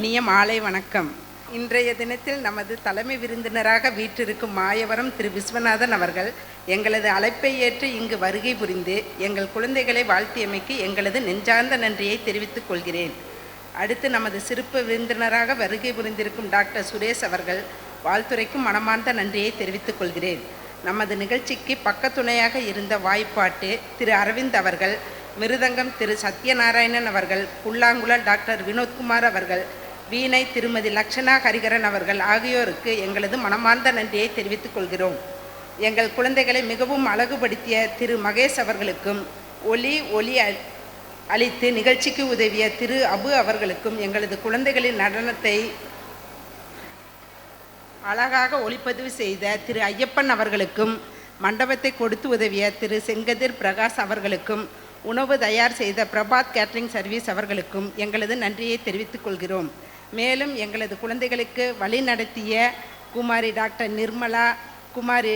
இனிய மாலை வணக்கம். இன்றைய தினத்தில் நமது தலைமை விருந்தினராக வீற்றிருக்கும் மாயவரம் திரு விஸ்வநாதன் அவர்கள் எங்களது அழைப்பை ஏற்று இங்கு வருகை புரிந்து எங்கள் குழந்தைகளை வாழ்த்தியமைக்கு எங்களது நெஞ்சார்ந்த நன்றியை தெரிவித்துக் கொள்கிறேன். அடுத்து நமது சிறப்பு விருந்தினராக வருகை புரிந்திருக்கும் டாக்டர் சுரேஷ் அவர்கள் வாழ்த்துரைக்கும் மனமார்ந்த நன்றியை தெரிவித்துக் கொள்கிறேன். நமது நிகழ்ச்சிக்கு பக்கத்துணையாக இருந்த வாய்ப்பாட்டு திரு அரவிந்த் அவர்கள், மிருதங்கம் திரு சத்யநாராயணன் அவர்கள், புல்லாங்குழல் டாக்டர் வினோத்குமார் அவர்கள், வீணை திருமதி லக்ஷனா ஹரிகரன் அவர்கள் ஆகியோருக்கு எங்களது மனமார்ந்த நன்றியை தெரிவித்துக் கொள்கிறோம். எங்கள் குழந்தைகளை மிகவும் அழகுபடுத்திய திரு மகேஷ் அவர்களுக்கும், ஒலி அளித்து நிகழ்ச்சிக்கு உதவிய திரு அபு அவர்களுக்கும், எங்களது குழந்தைகளின் நடனத்தை அழகாக ஒளிப்பதிவு செய்த திரு ஐயப்பன் அவர்களுக்கும், மண்டபத்தை கொடுத்து உதவிய திரு செங்கதிர் பிரகாஷ் அவர்களுக்கும், உணவு தயார் செய்த பிரபாத் கேட்ரிங் சர்வீஸ் அவர்களுக்கும் எங்களது நன்றியை தெரிவித்துக் கொள்கிறோம். மேலும் எங்களது குழந்தைகளுக்கு வழி நடத்திய குமாரி டாக்டர் நிர்மலா, குமாரி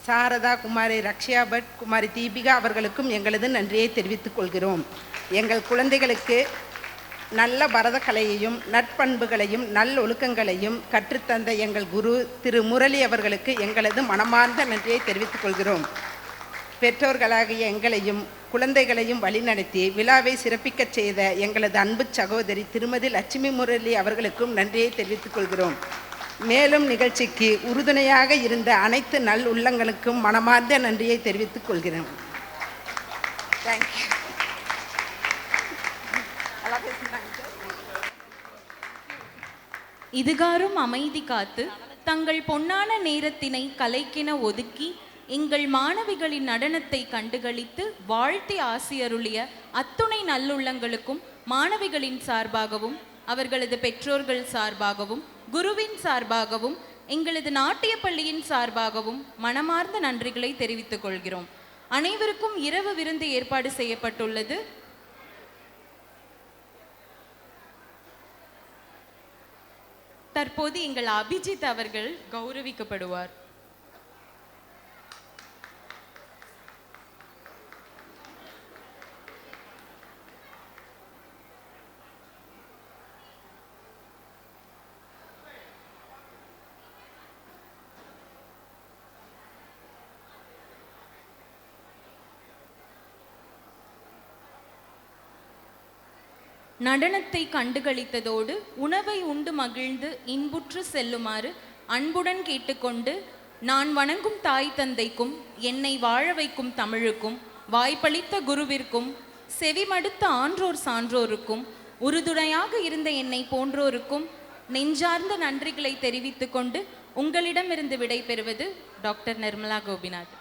சாரதா, குமாரி ரக்ஷயா பட், குமாரி தீபிகா அவர்களுக்கும் எங்களது நன்றியை தெரிவித்துக் கொள்கிறோம். எங்கள் குழந்தைகளுக்கு நல்ல பரதக்கலையையும் நற்பண்புகளையும் நல்லொழுக்கங்களையும் கற்றுத்தந்த எங்கள் குரு திரு முரளி அவர்களுக்கு எங்களது மனமார்ந்த நன்றியை தெரிவித்துக் கொள்கிறோம். பெற்றோர்களாகிய எங்களையும் குழந்தைகளையும் வழிநடத்தி விழாவை சிறப்பிக்கச் செய்த எங்களது அன்பு சகோதரி திருமதி லட்சுமி முரளி அவர்களுக்கும் நன்றியை தெரிவித்துக் கொள்கிறோம். மேலும் நிகழ்ச்சிக்கு உறுதுணையாக இருந்த அனைத்து நல் உள்ளங்களுக்கும் மனமார்ந்த நன்றியை தெரிவித்துக் கொள்கிறோம். தேங்க்யூ. இதுகாரும் அமைதி காத்து தங்கள் பொன்னான நேரத்தினை கலைக்கென ஒதுக்கி எங்கள் மாணவிகளின் நடனத்தை கண்டுகளித்து வாழ்த்தி ஆசியருளிய அத்துணை நல்லுள்ளங்களுக்கும் மாணவிகளின் சார்பாகவும் அவர்களது பெற்றோர்கள் சார்பாகவும் குருவின் சார்பாகவும் எங்களது நாட்டிய பள்ளியின் சார்பாகவும் மனமார்ந்த நன்றிகளை தெரிவித்துக் கொள்கிறோம். அனைவருக்கும் இரவு விருந்து ஏற்பாடு செய்யப்பட்டுள்ளது. தற்போது எங்கள் அபிஜித் அவர்கள் கௌரவிக்கப்படுவார். நடனத்தை கண்டுகளித்ததோடு உணவை உண்டு மகிழ்ந்து இன்புற்று செல்லுமாறு அன்புடன் கேட்டுக்கொண்டு, நான் வணங்கும் தாய் தந்தைக்கும் என்னை வாழ வைக்கும் தமிழுக்கும் வாய்ப்பளித்த குருவிற்கும் செவிமடுத்த ஆன்றோர் சான்றோருக்கும் உறுதுணையாக இருந்த என்னை போன்றோருக்கும் நெஞ்சார்ந்த நன்றிகளை தெரிவித்துக் கொண்டு உங்களிடமிருந்து விடை பெறுவது டாக்டர் நிர்மலா கோபிநாத்.